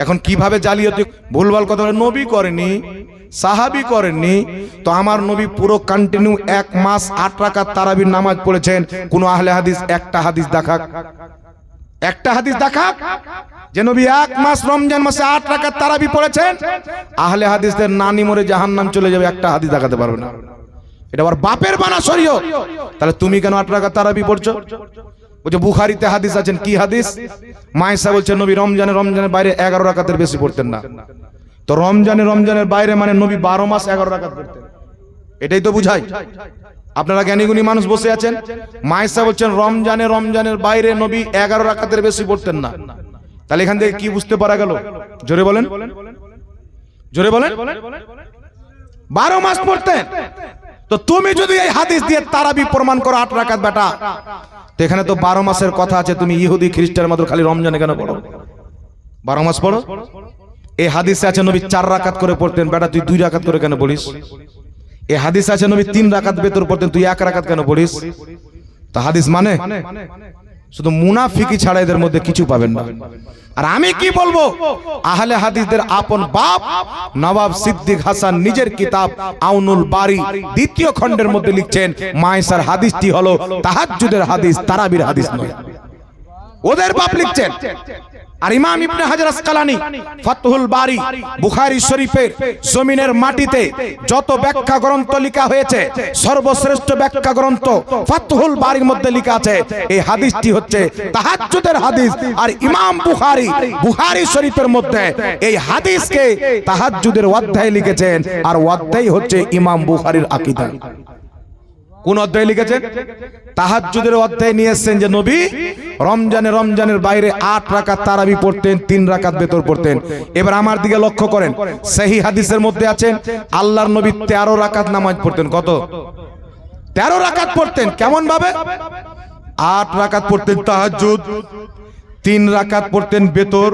এখন কিভাবে জালিয়াতি ভুলভাল কথা বলে, নবী করেনি, সাহাবী করেননি, তো আমার নবী পুরো কন্টিনিউ 1 মাস 8 রাকাত তারাবির নামাজ পড়েছেন। কোন আহলে হাদিস একটা হাদিস দেখাক, একটা হাদিস দেখাক যে নবী 1 মাস রমজান মাসে 8 রাকাত তারাবি পড়েছেন। আহলে হাদিসদের নানি মরে জাহান্নাম চলে যাবে, একটা হাদিস দেখাতে পারবে না। এটা আবার বাপের বানা শরীয়ত। তাহলে তুমি কেন 8 রাকাত তারাবি পড়ছো? বলছে বুখারীতে হাদিস আছেন, কি হাদিস? মায়েশা বলছে নবী রমজানের বাইরে 11 রাকাতের বেশি পড়তেন না। তো রমজানের বাইরে মানে নবী 12 মাস 11 রাকাত পড়তেন, এটাই তো বুঝাই। আপনারা জ্ঞানীগুণী মানুষ বসে আছেন, মায়েশা বলছেন রমজানের বাইরে নবী 11 রাকাতের বেশি পড়তেন না। তাহলে এখান থেকে কি বুঝতে পারা গেল? জোরে বলেন, জোরে বলেন। 12 মাস পড়তেন। তো তুমি যদি এই হাদিস দিয়ে তারাবি প্রমাণ করো 8 রাকাত বেটা, তো এখানে তো 12 মাসের কথা আছে। তুমি ইহুদি খ্রিস্টানের মতো খালি রমজানে কেন পড়ো? 12 মাস পড়ো। এই হাদিসে আছে নবী 4 রাকাত করে পড়তেন, বেটা তুই 2 রাকাত করে কেন পড়িস? এই হাদিসে আছে নবী 3 রাকাত বেতর পড়তেন, তুই 1 রাকাত কেন পড়িস? তো হাদিস মানে শুধু মুনাফিকি ছাড়া এদের মধ্যে কিছু পাবেন না। আর আমি কি বলবো, আহলে হাদিসদের আপন বাপ নবাব সিদ্দিক হাসান নিজের কিতাব আউনুল বারি 2য় খণ্ডের মধ্যে লিখছেন মায়েশার হাদিসটি হলো তাহাজ্জুদের হাদিস, তারাবির হাদিস নয়। ওদের বাপ লিখছেন। আর ইমাম ইবনে হাজার আসকালানি ফাতহুল বারি বুখারী শরীফের জমিনের মাটিতে যত ব্যাখ্যা গ্রন্থ লেখা হয়েছে, সর্বশ্রেষ্ঠ ব্যাখ্যা গ্রন্থ ফাতহুল বারির মধ্যে লেখা আছে এই হাদিসটি হচ্ছে তাহাজ্জুদের হাদিস। আর ইমাম বুখারী শরীফের মধ্যে এই হাদিসকে তাহাজ্জুদের অধ্যায় লিখেছেন, আর অধ্যায় হচ্ছে ইমাম বুখারীর আকীদা। কোন অধ্যায় লিখেছেন? তাহাজ্জুদের অধ্যায় নিয়ে এসেছেন যে নবী রমজানের বাইরে 8 রাকাত তারাবি পড়তেন, 3 রাকাত বেতর পড়তেন। এবার আমার দিকে লক্ষ্য করেন, সহিহ হাদিসের মধ্যে আছেন আল্লাহর নবী 13 রাকাত নামাজ পড়তেন। কত? 13 রাকাত পড়তেন। কেমন ভাবে? 8 রাকাত পড়তেন তাহাজ্জুদ, 3 রাকাত পড়তেন বেতর,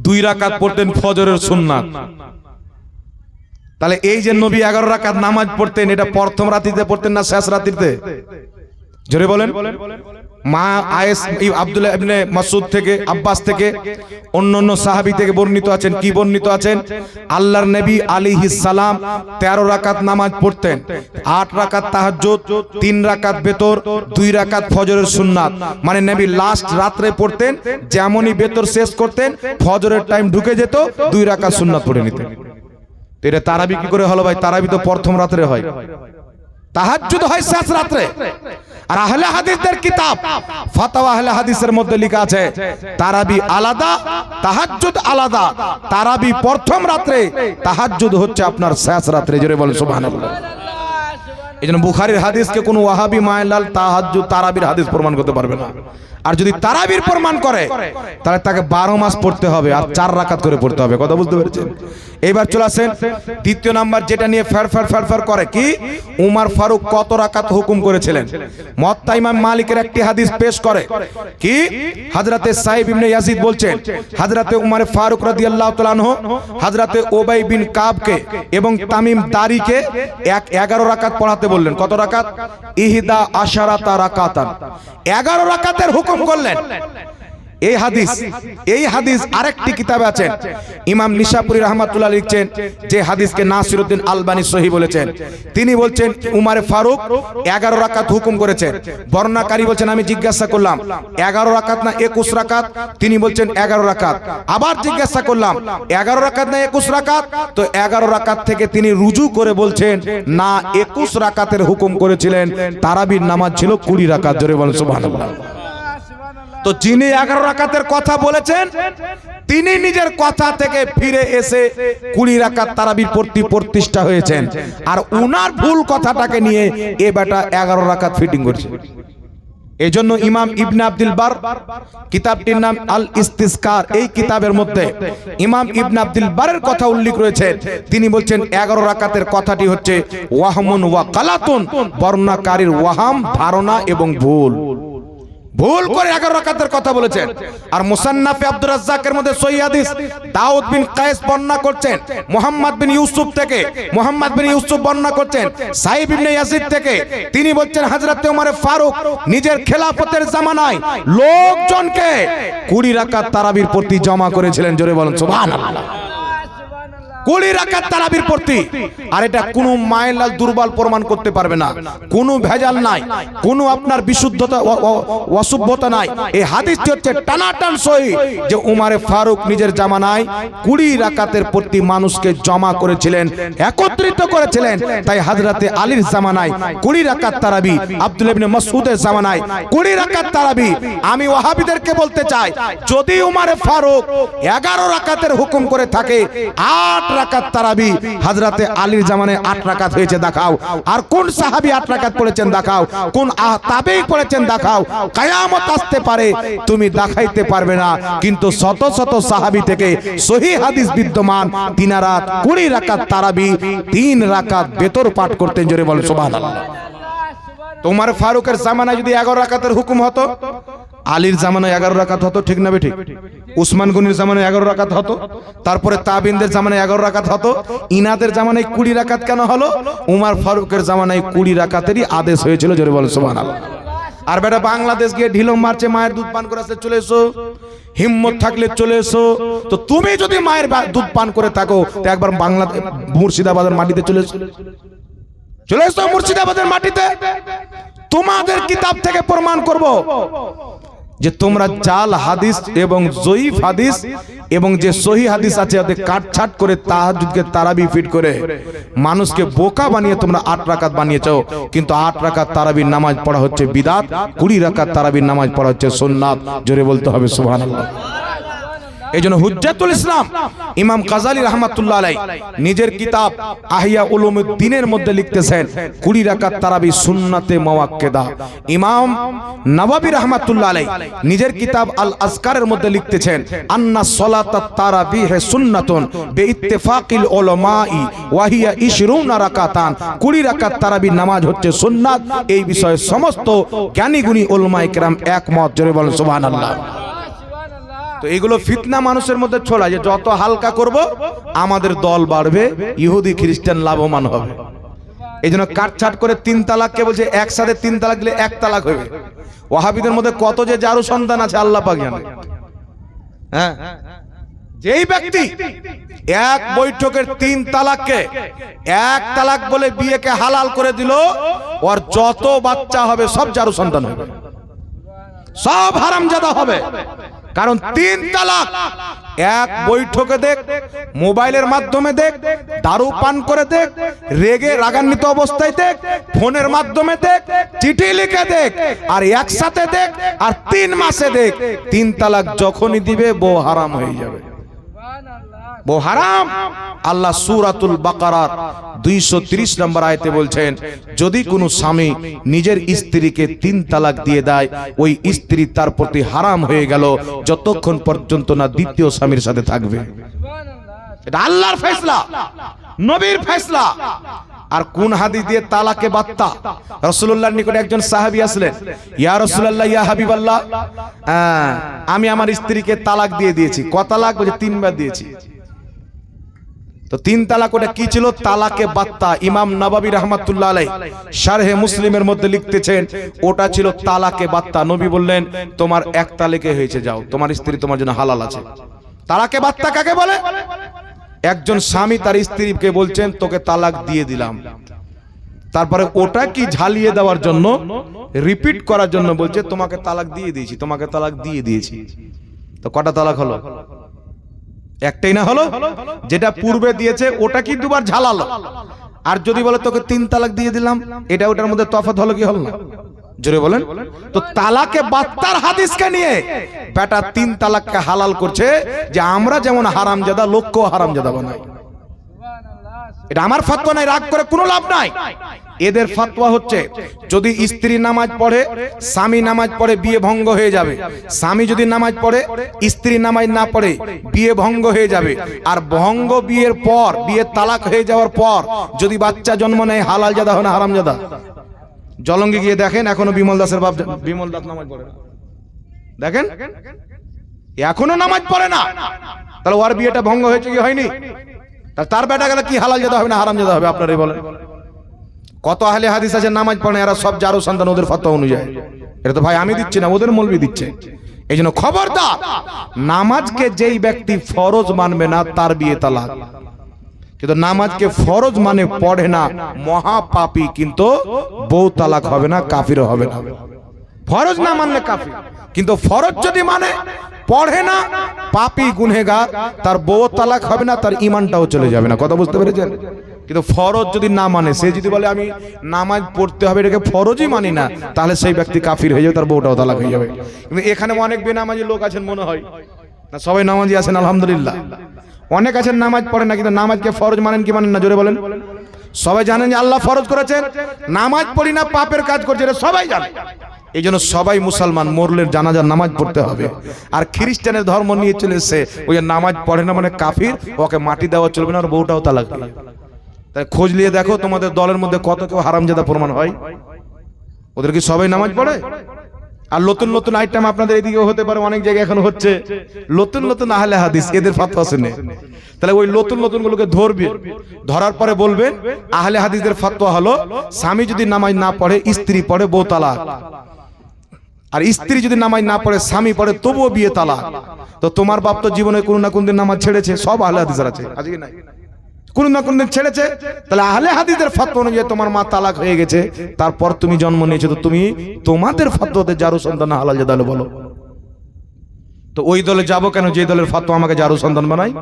2 রাকাত পড়তেন ফজরের সুন্নাত। তাহলে এই যে নবী 11 রাকাত নামাজ পড়তেন, এটা প্রথম রাত্রিতে পড়তেন না শেষ রাত্রিতে? জোরে বলেন। মা আয়েশ আব্দুল্লাহ ইবনে মাসউদ থেকে, আব্বাস থেকে, অন্যান্য সাহাবী থেকে বর্ণিত আছেন। কি বর্ণিত আছেন? আল্লাহর নবী আলাইহিস সালাম 13 রাকাত নামাজ পড়তেন, 8 রাকাত তাহাজ্জুদ, 3 রাকাত বেতর, 2 রাকাত ফজরের সুন্নাত। মানে নবী লাস্ট রাত্রে পড়তেন, যেমনই বেতর শেষ করতেন ফজরের টাইম ঢুকে যেত, 2 রাকাত সুন্নাত পড়ে নিতেন। এটা তারাবি কি করে হলো ভাই? তারাবি তো প্রথম রাত্রে হয়, তাহাজ্জুদ হয় শেষ রাত্রে। আর আহলে হাদিসদের কিতাব ফাতাওয়া আহলে হাদিসের মধ্যে লেখা আছে তারাবি আলাদা, তাহাজ্জুদ আলাদা। তারাবি প্রথম রাত্রে, তাহাজ্জুদ হচ্ছে আপনার শেষ রাত্রে। জোরে বলেন সুবহানাল্লাহ। এইজন্য বুখারীর হাদিসকে কোন ওয়াহাবি মায়লাল তাহাজ্জুদ তারাবির হাদিস প্রমাণ করতে পারবে না। আর যদি তারাবির প্রমাণ করে তাহলে তাকে 12 মাস পড়তে হবে আর 4 রাকাত করে পড়তে হবে। কথা বুঝতে পেরেছেন? এবার চলে আসেন 2য় নাম্বার, যেটা নিয়ে ফের করে কি উমর ফারুক কত রাকাত হুকুম করেছিলেন। মুয়াত্তা ইমাম মালিকের একটি হাদিস পেশ করে কি হযরতে সাইব ইবনে ইয়াজিদ বলছেন হযরতে উমর ফারুক রাদিয়াল্লাহু তাআলা আনহু হযরতে উবাই বিন কাবকে এবং তামিম দারিকে 11 রাকাত পড়াতে বললেন। কত রাকাত? 11 রাকাতান, 11 রাকাতের হুকুম করলেন। এই হাদিস আরেকটি কিতাবে আছেন। ইমাম নিশাপুরী রাহমাতুল্লাহ লিখছেন যে হাদিসকে নাসিরউদ্দিন আলবানী সহিহ বলেছেন। তিনি বলছেন উমর ফারুক 11 রাকাত হুকুম করেছেন। বর্ণনাকারী বলছেন আমি জিজ্ঞাসা করলাম 11 রাকাত না 21 রাকাত? তিনি বলছেন 11 রাকাত। আবার জিজ্ঞাসা করলাম 11 রাকাত না 21 রাকাত? তো 11 রাকাত থেকে তিনি রুজু করে বলছেন না, 21 রাকাতের হুকুম করেছিলেন। তারাবির নামাজ ছিল 20 রাকাত। জোরে বলেন সুবহানাল্লাহ। তো যিনি 11 রাকাতের কথা বলেছেন তিনি নিজের কথা থেকে ফিরে এসে 20 রাকাত তারাবির প্রতিষ্ঠা হয়েছেন। আর উনার ভুল কথাটাকে নিয়ে এ বেটা 11 রাকাত ফিটিং করছে। এজন্য ইমাম ইবনে আব্দুল বার, কিতাবটির নাম আল ইস্তিসকার, এই কিতাবের মধ্যে ইমাম ইবনে আব্দুল বারের কথা উল্লেখ রয়েছে। তিনি বলছেন 11 রাকাতের কথাটি হচ্ছে ওয়াহমুন ওয়া গালাতুন, বর্ণনাকারীর ওয়াহাম ধারণা এবং ভুল। ভুল করে 11 রাকাতের কথা বলেছেন। আর মুসান্নাফে আব্দুর রাজ্জাকের মধ্যে সহিহ হাদিস দাউদ বিন কায়েস বর্ণনা করছেন মুহাম্মদ বিন ইউসুফ থেকে, মুহাম্মদ বিন ইউসুফ বর্ণনা করছেন সাইব ইবনে ইয়াজিদ থেকে। তিনি বলছেন হযরত ওমর ফারুক নিজের খেলাফতের জামানায় লোকজনকে 20 রাকাত তারাবির প্রতি জমা করেছিলেন। জোরে বলেন সুবহানাল্লাহ। 20 রাকাত তারাবির প্রতি। আর এটা কোনো মাইলাল দুর্বল প্রমাণ করতে পারবে না, কোনো ভেজাল নাই, কোনো আপনার বিশুদ্ধতা অশুদ্ধতা নাই। এই হাদিসটি হচ্ছে টানাটান সহিহ যে উমর ফারুক নিজের জামানায় 20 রাকাতের প্রতি মানুষকে জমা করেছিলেন, একত্রিত করেছিলেন। তাই হযরতে আলীর জামানায় 20 রাকাত তারাবি, আব্দুল্লাহ ইবনে মাসউদের জামানায় 20 রাকাত তারাবি। আমি ওয়াহাবিদেরকে বলতে চাই যদি উমর ফারুক 11 রাকাতের হুকুম করে থাকে, 8 রাকাত তারাবি হযরতে আলীর জামানায় 8 রাকাত হয়েছে দেখাও। আর কোন সাহাবী 8 রাকাত পড়েছেন দেখাও, কোন তাবেঈ পড়েছেন দেখাও। কিয়ামত আসতে পারে তুমি দেখাইতে পারবে না, কিন্তু শত শত সাহাবী থেকে সহিহ হাদিস বিদ্যমান তিনারা 20 রাকাত তারাবি 3 রাকাত বেতর পাঠ করতেন। জোরে বলেন সুবহানাল্লাহ। তোমার ফারুকের জামানায় যদি 11 রাকাতের হুকুম হতো, আলীর জামানায় 11 রাকাত হতো, ঠিক না বেঠিক? উসমান গনির জামানায় 11 রাকাত হতো, তারপরে তাবিনদের জামানায় 11 রাকাত হতো। ইনাদের জামানায় 20 রাকাত কেন হলো? উমর ফারুকের জামানায় 20 রাকাতেরই আদেশ হয়েছিল। জোরে বলেন সুবহানাল্লাহ। আর বেটা বাংলাদেশ গিয়ে ঢিলম মারছে, মায়ের দুধ পান করে আসতে চলে এসো, হিম্মত থাকলে চলে এসো। তো তুমি যদি মায়ের দুধ পান করে থাকো তো একবার বাংলাদেশ মুর্শিদাবাদের মাটিতে চলে এসো, চলে এসো মুর্শিদাবাদের মাটিতে। তোমাদের কিতাব থেকে প্রমাণ করব যে তোমরা জাল হাদিস এবং জয়ীফ হাদিস এবং যে সহিহ হাদিস আছে ওতে কাটছাট করে তাহাজ্জুদকে তারাবি ফিট করে মানুষকে বোকা বানিয়ে তোমরা 8 রাকাত বানিয়েছো। কিন্তু 8 রাকাত তারাবির নামাজ পড়া হচ্ছে বিদআত, 20 রাকাত তারাবির নামাজ পড়া হচ্ছে সুন্নাত। জোরে বলতে হবে সুবহানাল্লাহ। এইজন্য হুজ্জাতুল ইসলাম ইমাম গাযালী রাহমাতুল্লাহ আলাইহি নিজের কিতাব আহিয়া উলুমুদ্দিনের মধ্যে লিখতেছেন 20 রাকাত তারাবি সুন্নাতে মুআক্কাদা। ইমাম নববী রাহমাতুল্লাহ আলাইহি নিজের কিতাব আল আযকারের মধ্যে লিখতেছেন আন্না সালাতাত তারাবিহ সুন্নাতুন বিইত্তিফাকিল উলামাই ওয়া হিয়া 20 রাকাতান। 20 রাকাত তারাবির নামাজ হচ্ছে সুন্নাত। এই বিষয়ে সমস্ত জ্ঞানী গুণী উলামায়ে কেরাম একমত। জোরে বলেন সুবহানাল্লাহ। তো এইগুলো ফিতনা মানুষের মধ্যে ছড়ায় যে যত হালকা করব আমাদের দল বাড়বে, ইহুদি খ্রিস্টান লাভবান হবে। এই জন্য কাটছাট করে 3 তালাককে বলছে একসাথে 3 তালাক দিলে 1 তালাক হবে। ওয়াহাবিদের মধ্যে কত যে জারু সন্তান আছে আল্লাহ পাক জানে। হ্যাঁ, যেই ব্যক্তি এক বৈঠকের 3 তালাককে 1 তালাক বলে বিয়েকে হালাল করে দিল, ওর যত বাচ্চা হবে সব জারু সন্তান হবে, সব হারামজাদা হবে। কারণ 3 তালাক এক বৈঠকে দেখ, মোবাইলের মাধ্যমে দেখ, দারু পান করে দেখ, রেগে রাগান্বিত অবস্থায় দেখ, ফোনের মাধ্যমে দেখ, চিঠি লিখে দেখ, আর একসাথে দেখ, আর 3 মাসে দেখ। 3 তালাক যখনই দিবে বউ হারাম হয়ে যাবে, বউ হারাম। আল্লাহ সূরাতুল বাকারার 230 নম্বর আয়াতে বলছেন যদি কোনো স্বামী নিজের স্ত্রীকে 3 তালাক দিয়ে দেয়, ওই স্ত্রী তার প্রতি হারাম হয়ে গেল যতক্ষণ পর্যন্ত না দ্বিতীয় স্বামীর সাথে থাকবে। এটা আল্লাহর ফয়সালা, নবীর ফয়সালা। আর কোন হাদিস দিয়ে তালাকে বাত্তা? রাসূলুল্লাহর নিকটে একজন সাহাবী আসলেন, ইয়া রাসূলুল্লাহ ইয়া হাবিবাল্লাহ, আমি আমার স্ত্রীকে তালাক দিয়ে দিয়েছি। ক তালাক? বলে 3 বার দিয়েছি। তো 3 তালাক ওটা কি ছিল? তালাকে বাত্তা। ইমাম নববী রাহমাতুল্লাহ আলাইহি শারহে মুসলিমের মধ্যে লিখতেছেন ওটা ছিল তালাকে বাত্তা। নবী বললেন তোমার 1 তালাকে হয়েছে, যাও, তোমার স্ত্রী তোমার জন্য হালাল আছে। তালাকে বাত্তা কাকে বলে? একজন স্বামী তার স্ত্রীকে বলছেন তোকে তালাক দিয়ে দিলাম, তারপরে ওটা কি ঝালিয়ে দেওয়ার জন্য, রিপিট করার জন্য বলছে তোমাকে তালাক দিয়ে দিয়েছি, তোমাকে তালাক দিয়ে দিয়েছি। তো কটা তালাক হলো? একটাই না হলো? যেটা পূর্বে দিয়েছে ওটা কি দুবার ঝালালো। আর যদি বলে তোকে 3 তালাক দিয়ে দিলাম, এটা ওটার মধ্যে তফাৎ হলো কি হলো না? জোরে বলেন। তো তালাকে বাত্তার হাদিসকে নিয়ে বেটা 3 তালাককে হালাল করছে যে আমরা যেমন হারামজাদা লোককেও হারামজাদা বানাই। এটা আমার ফতোয়া নাই, রাগ করে কোনো লাভ নাই। এদের ফতোয়া হচ্ছে যদি স্ত্রী নামাজ পড়ে, স্বামী নামাজ পড়ে, বিয়ে ভঙ্গ হয়ে যাবে। স্বামী যদি নামাজ পড়ে, স্ত্রী নামাজ না পড়ে, বিয়ে ভঙ্গ হয়ে যাবে। আর ভঙ্গ বিয়ের পর, বিয়ে তালাক হয়ে যাওয়ার পর যদি বাচ্চা জন্ম নেয় হালাল জাদা হয় না হারামজাদা? জলঙ্গি গিয়ে দেখেন এখনো বিমল দাসের বাপ, বিমল দাস নামাজ পড়ে না। দেখেন এখনো নামাজ পড়ে না, তাহলে ওর বিয়েটা ভঙ্গ হয়েছে কি হয়নি? তার বেটা গেলে কি হালাল যেতে হবে না হারাম যেতে হবে আপনারাই বলেন। কত আহলে হাদিস আছে নামাজ পড়ে, এরা সব জারু সন্তান ওদের ফতোয়া অনুযায়ী। এটা তো ভাই আমি দিচ্ছি না, ওদের মৌলবি দিচ্ছে। এই জন্য খবরদার, নামাজকে যেই ব্যক্তি ফরজ মানবে না তার বিয়ে তালাক। কিন্তু নামাজকে ফরজ মানে পড়ে না, মহাপাপী, কিন্তু বউ তালাক হবে না, কাফিরও হবে না। ফরজ না মানলে কাফির, কিন্তু ফরজ যদি মানে পড়ে না, পাপী গুনহেগার, তার বউ তালাক হবে না, তার ঈমানটাও চলে যাবে না। কথা বুঝতে পেরেছেন? কিন্তু ফরজ যদি না মানে, সে যদি বলে আমি নামাজ পড়তে হবে এটাকে ফরজই মানি না, তাহলে সেই ব্যক্তি কাফির হয়ে যাবে, তার বউটাও তালাক হয়ে যাবে। কিন্তু এখানে অনেক বেনামাজি লোক আছেন মনে হয় না, সবাই নামাজি আছেন আলহামদুলিল্লাহ। অনেক আছেন নামাজ পড়েন না, কিন্তু নামাজকে ফরজ মানেন কি মানেন না জোরে বলেন। সবাই জানেন যে আল্লাহ ফরজ করেছেন, নামাজ পড়ি না পাপের কাজ করছে, এটা সবাই জানে। এই জন্য সবাই মুসলমান মরলে জানাজার নামাজ পড়তে হবে। আর খ্রিস্টানের ধর্ম নিয়ে চলে এসে ওই নামাজ পড়ে না মানে কাফির, ওকে মাটি দেওয়া চলবে না, আর বউটাও তালাক। তাই খোঁজ নিয়ে দেখো তোমাদের দলের মধ্যে কত কেউ হারামজাদা প্রমাণ হয়। ওদের কি সবাই নামাজ পড়ে? আর নতুন নতুন আইটেম আপনাদের এদিকেও হতে পারে, অনেক জায়গায় এখন হচ্ছে নতুন নতুন আহলে হাদিস, এদের ফাতোয়া শুনে। তাহলে ওই নতুন নতুন গুলোকে ধরবে, ধরার পরে বলবেন আহলে হাদিসদের ফাতোয়া হলো স্বামী যদি নামাজ না পড়ে স্ত্রী পড়ে বউ তালাক, আর স্ত্রী যদি নামাজ না পড়ে স্বামী পড়ে তবুও বিয়ে তালাক। তো তোমার বাপ তো জীবনে কোনো না কোন দিন নামাজ ছেড়েছে, সব আহলে হাদিসের আছে, আজকে নাই, কোন না কোন দিন ছেড়েছে। তাহলে আহলে হাদিসের ফাতোয়া অনুযায়ী তোমার মা তালাক হয়ে গেছে, তারপর তুমি জন্ম নিয়েছো, তো তুমি তোমাদের ফাতোয়াতে জারু সন্তান হালাল জাদালে বলো। তো ওই দলে যাব কেন যে দলের ফাতোয়া আমাকে জারু সন্তান বানায়?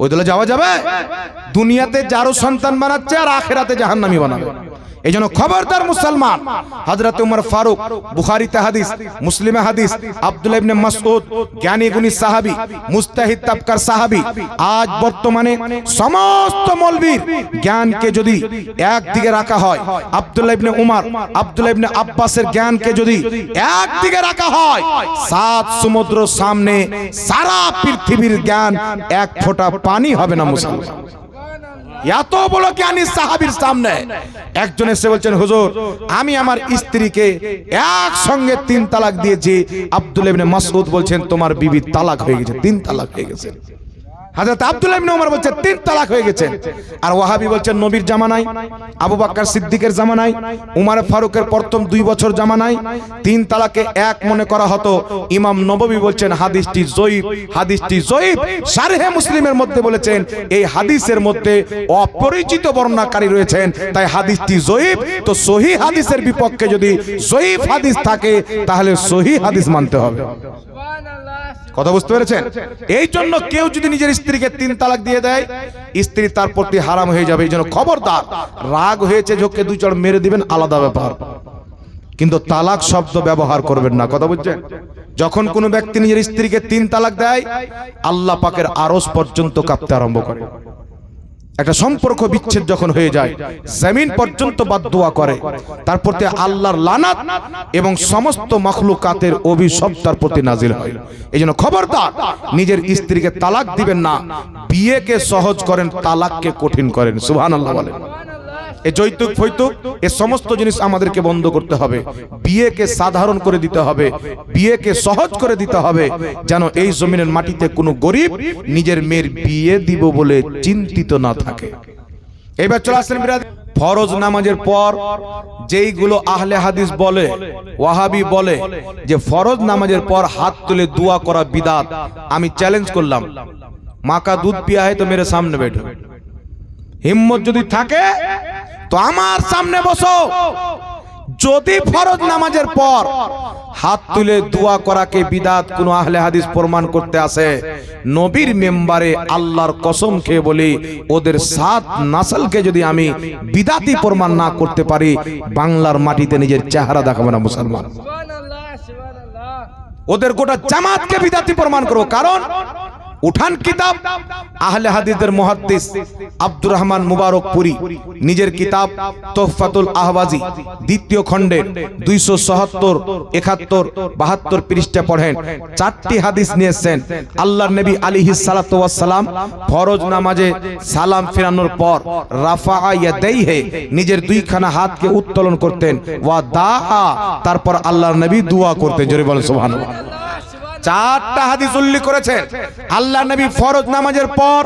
ওই দলে যাওয়া যাবে? দুনিয়াতে জারু সন্তান বানাচ্ছে আর আখিরাতে জাহান্নামী বানাবে। এই জন্য খবরদার মুসলমান। হযরত উমর ফারুক, বুখারীতে হাদিস, মুসলিমে হাদিস, আব্দুল্লাহ ইবনে মাসউদ, জ্ঞানী গুণী সাহাবী, মুস্তাহিদ তাবকার সাহাবী, আজ বর্তমানে সমস্ত মৌলবীর জ্ঞানকে যদি একদিকে রাখা হয়, আব্দুল্লাহ ইবনে উমর, আব্দুল্লাহ ইবনে আব্বাসের জ্ঞানকে যদি একদিকে রাখা হয়, সাত সমুদ্র সামনে সারা পৃথিবীর জ্ঞান এক ফোঁটা পানি হবে না মুসলমান। এত বড় জ্ঞানী সাহাবীর সামনে একজন এসে বলছেন হুজুর আমি আমার স্ত্রীকে একসঙ্গে 3 তালাক দিয়েছি। আব্দুল্লাহ ইবনে মাসউদ বলছেন তোমার বিবি তালাক হয়ে গেছে, 3 তালাক হয়ে গেছে। হযরত আব্দুল্লাহ ইবনে ওমর বলছেন 3 তালাক হয়ে গেছে। আর ওয়াহাবি বলছেন নবীর জামানায়, আবু বকর সিদ্দিকের জামানায়, উমর ফারুকের প্রথম 2 বছর জামানায় 3 তালাকে এক মনে করা হতো। ইমাম নববী বলছেন হাদিসটি জয়ীফ, হাদিসটি জয়ীফ। শারহে মুসলিমের মধ্যে বলেছেন এই হাদিসের মধ্যে অপরিচিত বর্ণনাকারী রয়েছেন, তাই হাদিসটি জয়ীফ। তো সহিহ হাদিসের বিপক্ষে যদি জয়ীফ হাদিস থাকে তাহলে সহিহ হাদিস মানতে হবে। কথা বুঝতে পেরেছেন? এই জন্য কেউ যদি নিজের স্ত্রীকে 3 তালাক দিয়ে দেয়, স্ত্রী তার প্রতি হারাম হয়ে যাবে। এই জন্য খবরদার, রাগ হয়েছে ঝোঁকে 2 চড় মেরে দিবেন আলাদা ব্যাপার, কিন্তু তালাক শব্দ ব্যবহার করবেন না। কথা বুঝছেন? যখন কোনো ব্যক্তি নিজের স্ত্রীকে 3 তালাক দেয়, আল্লাহ পাকের আরশ পর্যন্ত কাঁপতে আরম্ভ করে। একটা সম্পর্ক বিচ্ছেদ যখন হয়ে যায়, জমিন পর্যন্ত বদদুয়া করে, তার প্রতি আল্লাহর লানাত এবং সমস্ত মাখলুকাতের অভিশাপ তার প্রতি নাজিল হয়। এই জন্য খবরদার, নিজের স্ত্রীকে তালাক দিবেন না। বিয়েকে সহজ করেন, তালাককে কঠিন করেন। সুবহানাল্লাহ বলেন। এই যৌতুক ফৈতুক এই সমস্ত জিনিস আমাদেরকে বন্ধ করতে হবে। বিয়েকে সাধারণ করে দিতে হবে, বিয়েকে সহজ করে দিতে হবে, যেন এই জমিনের মাটিতে কোনো গরিব নিজের মেয়ের বিয়ে দিব বলে চিন্তিত না থাকে। এবার চলে আসেন বিরাদর, ফরজ নামাজের পর যেইগুলো আহলে হাদিস বলে, ওয়াহাবি বলে যে ফরজ নামাজের পর হাত তুলে দোয়া করা বিদাত, আমি চ্যালেঞ্জ করলাম, মা কা দুধ পিয়া है तो मेरे सामने बैठो। হিম্মত যদি থাকে তো আমার সামনে বসো। যদি ফরজ নামাজের পর হাত তুলে দোয়া করাকে বিদাত কোন আহলে হাদিস প্রমাণ করতে আসে, নবীর মেম্বারে আল্লাহর কসম খেয়ে বলি, ওদের 7 নাসলকে যদি আমি বিদাতি প্রমাণ না করতে পারি, বাংলার মাটিতে নিজের চেহারা দেখাবো না মুসলমান। ওদের গোটা জামাতকে বিদাতি প্রমাণ করবো। কারণ উঠান কিতাব আহলে হাদিসের মুহাদ্দিস আব্দুর রহমান মুবারকপুরি নিজের কিতাব তোহফাতুল আহওয়াজি দ্বিতীয় খণ্ডের 277, 71, 72 পৃষ্ঠা পড়েন। 4টি হাদিস নিয়েছেন। আল্লাহর নবী আলাইহিস সালাতু ওয়াস সালাম ফরজ নামাজে সালাম ফিরানোর পর রাফা ইয়াদাইহি নিজের দুইখানা হাতকে উত্তোলন করতেন, ওয়া দাআ তারপর আল্লাহর নবী দোয়া করতেন। জোরে বলেন সুবহানাল্লাহ। 4টা হাদিস উল্লেখ করেছেন। আল্লাহ নবী ফরজ নামাজের পর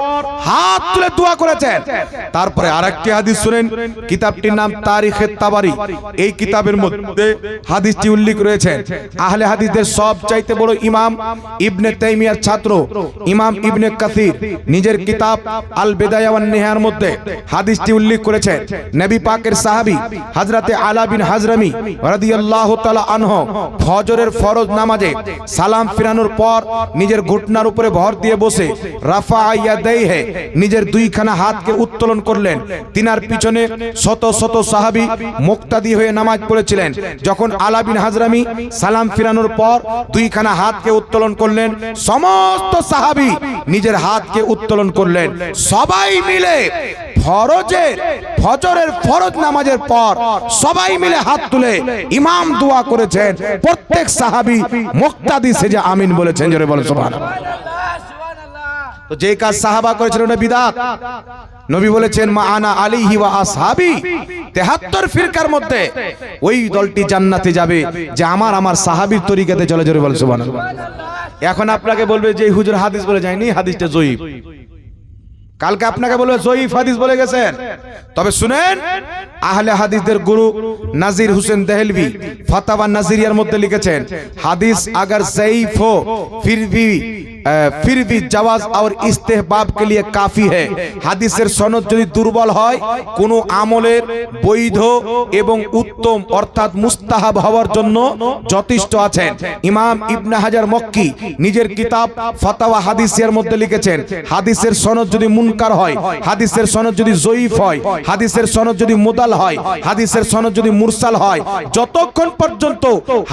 হাত তুলে দোয়া করেছেন। তারপরে আরেকটি হাদিস শুনেন, কিতাবটির নাম তারিখে তাবারি। এই কিতাবের মধ্যে হাদিসটি উল্লেখ রয়েছে। আহলে হাদিসদের সবচাইতে বড় ইমাম ইবনে তাইমিয়ার ছাত্র ইমাম ইবনে কাসির নিজের কিতাব আল বিদায়া ওয়ান নিহায়ার মধ্যে হাদিসটি উল্লেখ করেছেন। নবী পাকের সাহাবী হযরতে আলা বিন হাজরামি রাদিয়াল্লাহু তাআলা আনহু ফজরের ফরজ নামাজে সালাম ফিরানোর পর নিজের ঘুটনার উপরে ভর দিয়ে বসে রাফা ইয়াদাইহি নিজের দুইখানা হাতকে উত্তোলন করলেন। তিনার পিছনে শত শত সাহাবী মুক্তাদি হয়ে নামাজ পড়েছিলেন। যখন আলা বিন হাজরামি সালাম ফিরানোর পর দুইখানা হাতকে উত্তোলন করলেন, সমস্ত সাহাবী নিজের হাতকে উত্তোলন করলেন। সবাই মিলে ফজরের ফরজ নামাজের পর সবাই মিলে হাত তুলে ইমাম দোয়া করেছেন। প্রত্যেক সাহাবী মুক্তাদি সেজে আমিন বলেছেন। জোরে বলেন সুবহানাল্লাহ। তো যে কাজ সাহাবা করেছিল ওটা বিদআত। নবী বলেছেন মা আনা আলাইহি ওয়া আসহাবি, 73 ফিরকার মধ্যে ওই দলটি জান্নাতে যাবে যে আমার সাহাবীর তরিকাতে চলে। জোরে বলেন সুবহানাল্লাহ। এখন আপনাকে বলবে যে হুজুর হাদিস বলে যায়নি, হাদিসটা জয়ীফ। কালকে আপনাকে বলবে জয়ীফ হাদিস বলে গেছেন। তবে শুনেন, আহলে হাদিসদের গুরু নাজির হোসেন দেহলভি ফাতাওয়া নাজিরিয়ার মধ্যে লিখেছেন, হাদিস अगर ज़ईफ़ हो फिर भी जवाज और इस्तेहबाब के लिए काफी है। হাদিসের সনদ যদি দুর্বল হয় কোন আমলের বৈধ এবং উত্তম অর্থাৎ মুস্তাহাব হওয়ার জন্য যথেষ্ট আছেন। ইমাম ইবনে হাজার মক্কি নিজের কিতাব ফাতাওয়া হাদিসের মধ্যে লিখেছেন, হাদিসের সনদ যদি মুনকার হয়, হাদিসের সনদ যদি জয়ীফ হয়, হাদিসের সনদ যদি মুদাল হয়, হাদিসের সনদ যদি মুরসাল হয়, যতক্ষণ পর্যন্ত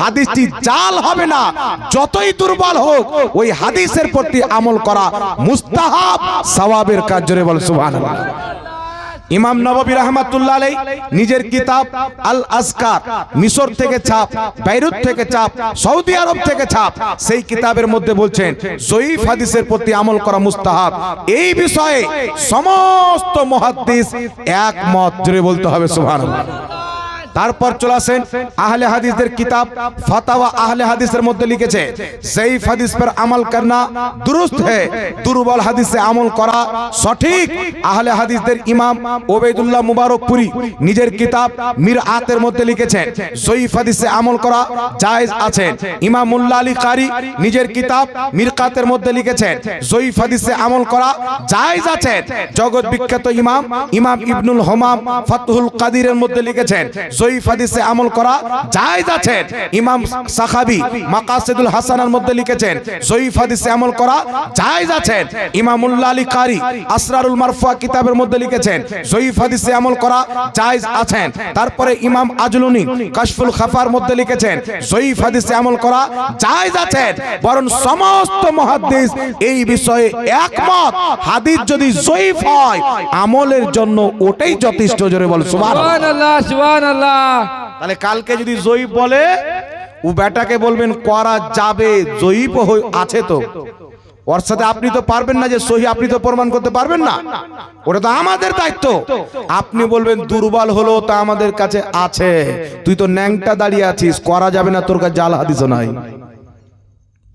হাদিসটি জাল হবে না, যতই দুর্বল হোক, ওই হাদিসের প্রতি আমল করা মুস্তাহাব সওয়াবের কাজ। জোরে বল সুবহানাল্লাহ। ইমাম নববী রাহমাতুল্লাহ আলাইহি নিজের কিতাব আল আজকার মিশর থেকে ছাপ, বাইরুত থেকে ছাপ, সৌদি আরব থেকে ছাপ, সেই কিতাবের মধ্যে বলছেন জয়ীফ হাদিসের প্রতি আমল করা মুস্তাহাব। এই বিষয়ে সমস্ত মুহাদ্দিস একমত। জোরে বলতে হবে সুবহানাল্লাহ। তারপর চলে আসেন আহলে হাদিসদের কিতাব ফাতাওয়া আহলে হাদিসের মধ্যে লিখেছে জয়ীফ হাদিস पर আমল करना दुरुस्त है, দুর্বল হাদিসে আমল করা সঠিক। আহলে হাদিসদের ইমাম ওবাইদুল্লাহ মুবারকপুরি নিজের কিতাব মিরআতের মধ্যে লিখেছেন জয়ীফ হাদিসে আমল করা জায়েজ আছে। ইমাম মুল্লা আলী কারি নিজের কিতাব মিরকাতের মধ্যে লিখেছেন জয়ীফ হাদিসে আমল করা জায়েজ আছে। জগৎ বিখ্যাত ইমাম ইবনুল হামাম ফাতহুল কাদিরের মধ্যে লিখেছেন জয়ীফ হাদিসে আমল করা জায়েজ আছে। ইমাম সাখাবী মাকাসিদুল হাসানার মধ্যে লিখেছেন জয়ীফ হাদিসে আমল করা জায়েজ আছে। ইমামুল্লাহ আলী কারি আসরারুল মারফুয়া কিতাবের মধ্যে লিখেছেন জয়ীফ হাদিসে আমল করা জায়েজ আছে। তারপরে ইমাম আজলুনি কাশফুল খাফার মধ্যে লিখেছেন জয়ীফ হাদিসে আমল করা জায়েজ আছে। বরং সমস্ত মুহাদ্দিস এই বিষয়ে একমত, হাদিস যদি জয়ীফ হয় আমলের জন্য ওটাই যথেষ্ট। জোরে বল সুবহানাল্লাহ সুবহানাল্লাহ। তাহলে কালকে যদি জয়ীফ বলে ও বেটাকে বলবেন করা যাবে, জয়ীফ আছে তো, ওর সাথে আপনি তো পারবেন না যে সহি আপনি তো প্রমাণ করতে পারবেন না, ওটা তো আমাদের দায়িত্ব। আপনি বলবেন দুর্বল হলো তা আমাদের কাছে আছে, তুই তো ন্যাংটা দাঁড়িয়ে আছিস, করা যাবে না, তোর কাছে জাল হাদিসও নাই।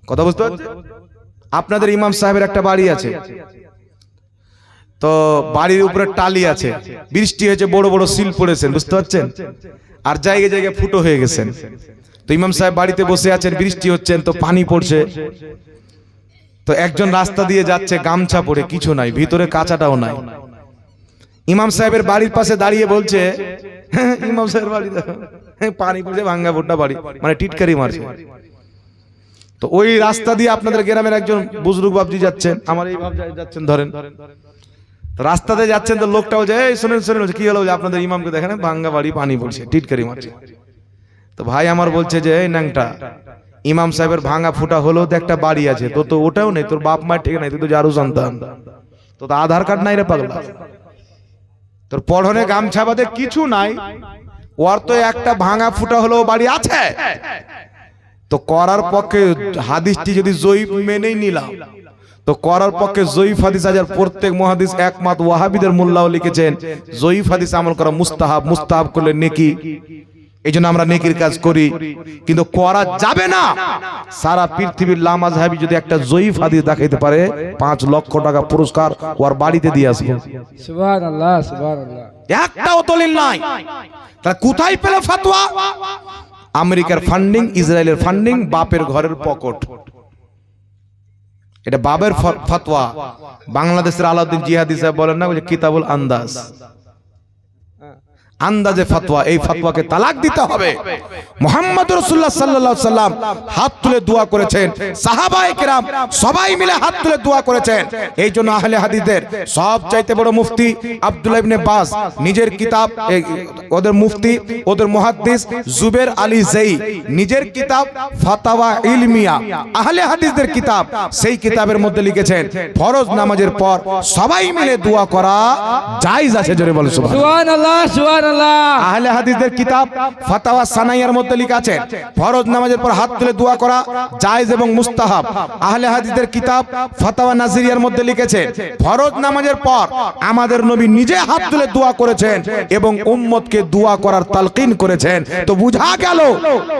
কথা বুঝতে পারছেন? আপনাদের ইমাম সাহেবের একটা বাড়ি আছে, তো বাড়ির উপরে টালি আছে, বৃষ্টি হয়েছে, বড় বড় সিল পড়েছেন, বুঝতে পারছেন, আর জায়গায় জায়গায় ফুটো হয়ে গেছেন। তো ইমাম সাহেব বাড়িতে বসে আছেন, বৃষ্টি হচ্ছেন, তো পানি পড়ছে। তো একজন রাস্তা দিয়ে যাচ্ছে গামছা পরে, কিছু নাই, ভিতরে কাঁচাটাও নাই। ইমাম সাহেবের বাড়ির পাশে দাঁড়িয়ে বলছে, ইমাম সাহেবের বাড়ি পানি পড়ছে, ভাঙ্গা ফোটা বাড়ি, মানে টিটকারি মারছে। তো ওই রাস্তা দিয়ে আপনাদের গ্রামের একজন বুজরুগ বাবজি যাচ্ছেন, আমার এই বাপ যাচ্ছেন ধরেন, রাস্তাতে যাচ্ছেন, তো লোকটাও যায়, শুনেন শুনেন কি হলো, আপনাদের ইমামকে দেখেন ভাঙ্গা বাড়ি, পানি পড়ছে, টিটকারি মারছে। তো ভাই আমার বলছে যে এই ন্যাংটা ইমাম সাহেবের ভাঙা ফুটা হলেও তো একটা বাড়ি আছে, তো তো ওটাও নেই, তোর বাপ মায়ের ঠিক নাই, তুই তো যারু সন্তান, তো তো আধার কার্ড নাই রে পাগলা, তোর পড়নে গামছা বাদে কিছু নাই, ওর তো একটা ভাঙা ফুটা হলেও বাড়ি আছে। তো করার পক্ষে হাদিসটি যদি জয়ীফ মেনেই নিলাম, তো করার পক্ষে জয়ীফ হাদিস আজার প্রত্যেক মুহাদ্দিস একমাত্র ওয়াহাবিদের মোল্লাও লিখেছেন জয়ীফ হাদিস আমল করা মুস্তাহাব, মুস্তাহাব করলে নেকি, এই জন্য আমরা নেকির কাজ করি, কিন্তু করা যাবে না। সারা পৃথিবীর লামাজহাবি যদি একটা জয়ীফ হাদিস দেখাইতে পারে 5 লক্ষ টাকা পুরস্কার ওর বাড়িতে দিয়ে আসবো। সুবহানাল্লাহ, সুবহানাল্লাহ। একটাও দলিল নাই, তাহলে কোথায় পেল ফতোয়া? আমেরিকার ফান্ডিং, ইসরায়েলের ফান্ডিং, বাপের ঘরের পকেট, এটা বাবের ফতোয়া। বাংলাদেশের আলাউদ্দিন জিহাদি সাহেব বলেন না, কিতাবুল আন্দাজ, আন্দাজে ফতোয়া, এই ফতোয়াকে তালাক দিতে হবে। মুহাম্মদ রাসূলুল্লাহ সাল্লাল্লাহু আলাইহি সাল্লাম হাত তুলে দোয়া করেছেন, সাহাবায়ে কেরাম সবাই মিলে হাত তুলে দোয়া করেছেন। এই জন্য আহলে হাদিসদের সবচাইতে বড় মুফতি আব্দুল্লাহ ইবনে বাজ নিজের কিতাব, ওদের মুফতি, ওদের মুহাদ্দিস জুবের আলী জেই নিজের কিতাব ফাতাওয়া ইলমিয়া, আহলে হাদিসদের কিতাব, সেই কিতাবের মধ্যে লিখেছেন ফরজ নামাজের পর সবাই মিলে দোয়া করা জায়েজ আছে। জোরে বলো সুবহানাল্লাহ, সুবহানাল্লাহ। আহলে হাদিসদের কিতাব ফাতাওয়া সানাইয়ার মধ্যে লেখা আছে ফরজ নামাজের পর হাত তুলে দোয়া করা জায়েজ এবং মুস্তাহাব। আহলে হাদিসদের কিতাব ফাতাওয়া নাজিরিয়ার মধ্যে লিখেছে ফরজ নামাজের পর আমাদের নবী নিজে হাত তুলে দোয়া করেছেন এবং উম্মতকে দোয়া করার তালকিন করেছেন। তো বুঝা গেল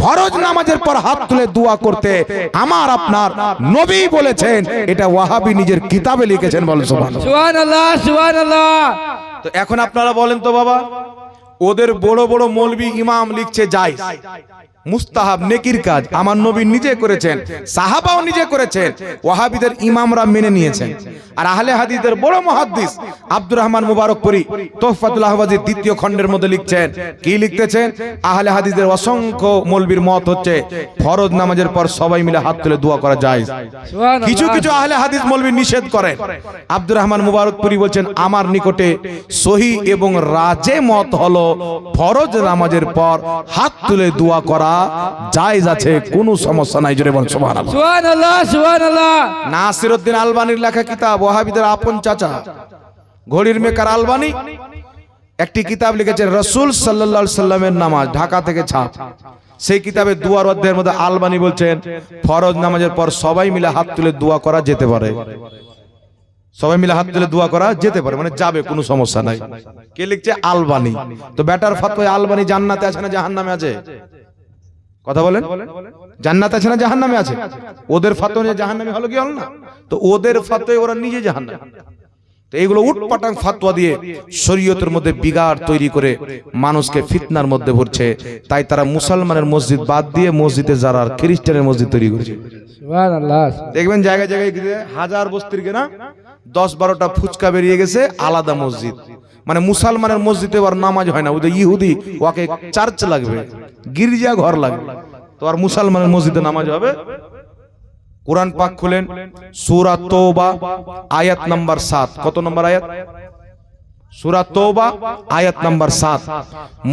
ফরজ নামাজের পর হাত তুলে দোয়া করতে আমার আপনার নবী বলেছেন, এটা ওয়াহাবি নিজের কিতাবে লিখেছেন। বলেন সুবহানাল্লাহ, সুবহানাল্লাহ, সুবহানাল্লাহ। তো এখন আপনারা বলেন তো বাবা, ওদের বড় বড় মৌলবী ইমাম লিখছে জায়েজ, মুস্তাহাব, নেকির কাজ, আমার নবী নিজে করেছেন, সাহাবাও নিজে করেছেন, ওয়াহাবিদের ইমামরা মেনে নিয়েছেন। আর আহলে হাদিসের বড় মুহাদ্দিস আব্দুর রহমান মুবারকপুরি তোহফাতুল আহওয়াজের 2য় খণ্ডের মধ্যে লিখছেন, কি লিখতেছেন? আহলে হাদিসের অসংখ্য মৌলবীর মত হচ্ছে ফরজ নামাজের পর সবাই মিলে হাত তুলে দোয়া করা জায়েজ। কিছু কিছু আহলে হাদিস মৌলবী নিষেধ করেন। আব্দুর রহমান মুবারকপুরি বলছেন, আমার নিকটে সহিহ এবং রাজে মত হলো ফরজ নামাজের পর হাত তুলে দোয়া করা জায়েজ আছে, কোনো সমস্যা নাই। জোরে বলেন সুবহানাল্লাহ, সুবহানাল্লাহ, সুবহানাল্লাহ। নাসিরউদ্দিন আলবানির লেখা কিতাব, ওয়াহাবিদের আপন চাচা ঘড়ির মেকার আলবানি একটি কিতাব লিখেছেন রাসূল সাল্লাল্লাহু আলাইহি সাল্লামের নামাজ, ঢাকা থেকে ছাপ। সেই কিতাবে দুয়ার অধ্যায়ের মধ্যে আলবানি বলছেন ফরজ নামাজের পর সবাই মিলে হাত তুলে দোয়া করা যেতে পারে, সবাই মিলে হাত তুলে দোয়া করা যেতে পারে, মানে যাবে, কোনো সমস্যা নাই। কে লিখছে? আলবানি। তো বেটার ফতোয়া আলবানি জান্নাতে আছে না জাহান্নামে আছে? কথা বলেন, জান্নাতে আছে না জাহান্নামে আছে? ওদের ফতোয়া জাহান্নামে হলো কি হলো না? তো ওদের ফতোয়া ওরা নিজে জাহান্নামে। তো এইগুলো উটপাটাং ফতোয়া দিয়ে শরীয়তের মধ্যে বিগাড় তৈরি করে মানুষকে ফিতনার মধ্যে ভরছে। তাই তারা মুসলমানের মসজিদ বাদ দিয়ে মসজিদে যারা খ্রিস্টানের মসজিদ তৈরি করেছে। সুবহানাল্লাহ। দেখবেন জায়গায় জায়গায় হাজার বস্তির কেনা 10-12টা ফুচকা বেরিয়ে গেছে, আলাদা মসজিদ, মানে মুসলমানের মসজিদে আর নামাজ হয় না, ওদের ইহুদি ওকে চার্চ লাগবে, গির্জা ঘর লাগবে, তো আর মুসলমানের মসজিদে নামাজ হবে। কোরআন পাক খুলেন, সূরা তওবা আয়াত নাম্বার 7। কত নম্বর আয়াত? সূরা তওবা আয়াত নাম্বার 7।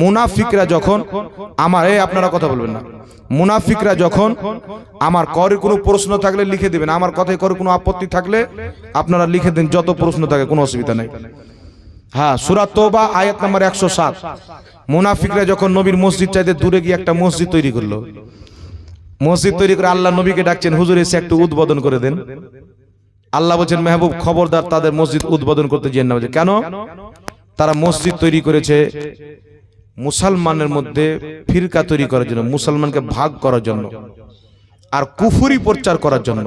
মুনাফিকরা যখন আমার, আপনারা কথা বলবেন না, মুনাফিকরা যখন আমার করে কোনো প্রশ্ন থাকলে লিখে দিবেন, আমার কথায় করে কোনো আপত্তি থাকলে আপনারা লিখে দেন, যত প্রশ্ন থাকে কোনো অসুবিধা নেই। হ্যাঁ, সূরা তওবা আয়াত নাম্বার 107। মুনাফিকরা যখন নবীর মসজিদ চাইতে দূরে গিয়ে একটা মসজিদ তৈরি করলো, মসজিদ তৈরি করে আল্লাহ নবীকে ডাকছেন, হুজুর এসে একটু উদ্বোধন করে দেন। আল্লাহ বলছেন, মেহবুব খবরদার তাদের মসজিদ উদ্বোধন করতে যেন না। কেন? তারা মসজিদ তৈরি করেছে মুসলমানের মধ্যে ফিরকা তৈরি করার জন্য, মুসলমানকে ভাগ করার জন্য, আর কুফরি প্রচার করার জন্য।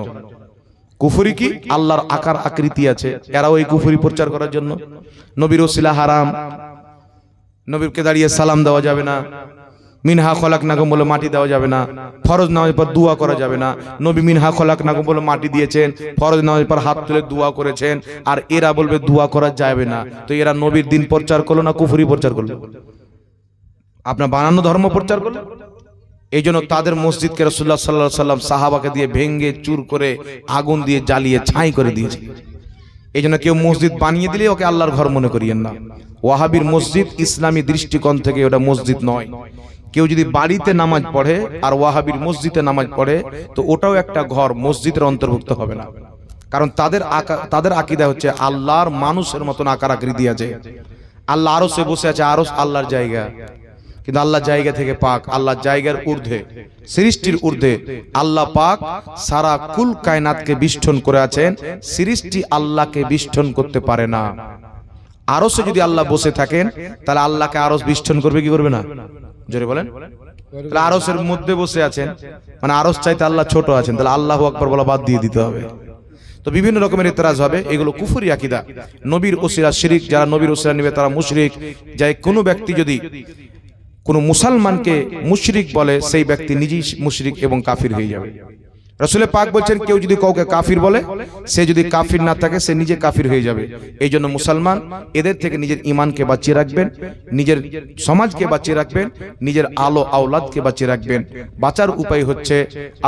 কুফরি কি? আল্লাহর আকার আকৃতি আছে, এরাও এই কুফরি প্রচার করার জন্য। নবীর ওসিলা হারাম, নবীকে দাঁড়িয়ে সালাম দেওয়া যাবে না, মিনহা খলাকনাকুম বলে মাটি দেওয়া যাবে না, ফরজ নামাজের পর দোয়া করা যাবে না। নবী মিনহা খলাকনাকুম বলে মাটি দিয়েছেন, ফরজ নামাজের পর হাত তুলে দোয়া করেছেন, আর এরা বলবে দোয়া করা যাবে না। তো এরা নবীর দিন প্রচার করলো না কুফরি প্রচার করলো? আপনার বানানো ধর্ম প্রচার করলো। এই জন্য তাদের মসজিদকে রাসূলুল্লাহ সাল্লাল্লাহু আলাইহি সাল্লাম সাহাবাকে দিয়ে ভেঙ্গে চুর করে আগুন দিয়ে জ্বালিয়ে ছাই করে দিয়েছে। এই জন্য কেউ মসজিদ বানিয়ে দিলে ওকে আল্লাহর ঘর মনে করিয়েন না। ওয়াহাবির মসজিদ ইসলামী দৃষ্টিকোণ থেকে ওটা মসজিদ নয়। কেউ যদি বাড়িতে নামাজ পড়ে আর ওয়াহাবির মসজিদে নামাজ পড়ে তো ওটাও একটা ঘর, মসজিদের অন্তর্ভুক্ত হবে না। কারণ তাদের আকীদা হচ্ছে আল্লাহর মানুষের মতন আকার আকৃতি আছে। আল্লাহ আরশে বসে আছে, আরশ আল্লাহর জায়গা, কিন্তু আল্লাহ জায়গা থেকে পাক, আল্লাহ জায়গার ঊর্ধ্বে, সৃষ্টির ঊর্ধ্বে। আল্লাহ পাক সারা কুল কায়নাতকে বিষ্ঠন করে আছেন, সৃষ্টি আল্লাহকে বিষ্ঠন করতে পারে না। আরশে যদি আল্লাহ বসে থাকেন তাহলে আল্লাহকে আরশ বিষ্ঠন করবে কি করবে না? জোরে বলেন। তাহলে আরশের মধ্যে বসে আছেন মানে আরশ চাইতে আল্লাহ ছোট আছেন, তাহলে আল্লাহু আকবার বলা বাদ দিয়ে দিতে হবে। তো বিভিন্ন রকমের ইতরাজ হবে, এগুলো কুফরি আকীদা। নবীর ওসিলা শিরিক, যারা নবীর ওসিলা নেবে তারা মুশরিক। যাই কোনো ব্যক্তি যদি কোনো মুসলমানকে মুশরিক বলে সেই ব্যক্তি নিজেই মুশরিক এবং কাফির হয়ে যাবে। রাসূল পাক বলছেন কেউ যদি কাউকে কাফির বলে, সে যদি কাফির না থাকে সে নিজে কাফির হয়ে যাবে। এই জন্য মুসলমান এদের থেকে নিজের ঈমানকে বাঁচিয়ে রাখবেন, নিজের সমাজকে বাঁচিয়ে রাখবেন, নিজের আলো আওলাদকে বাঁচিয়ে রাখবেন। বাঁচার উপায় হচ্ছে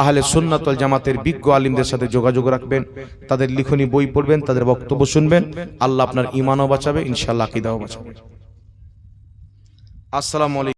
আহলে সুন্নাত ওয়াল জামাতের বিজ্ঞ আলিমদের সাথে যোগাযোগ রাখবেন, তাদের লিখনী বই পড়বেন, তাদের বক্তব্য শুনবেন। আল্লাহ আপনার ঈমানও বাঁচাবে, ইনশাআল্লাহ আকীদাও বাঁচাবে। আসসালামু আলাইকুম।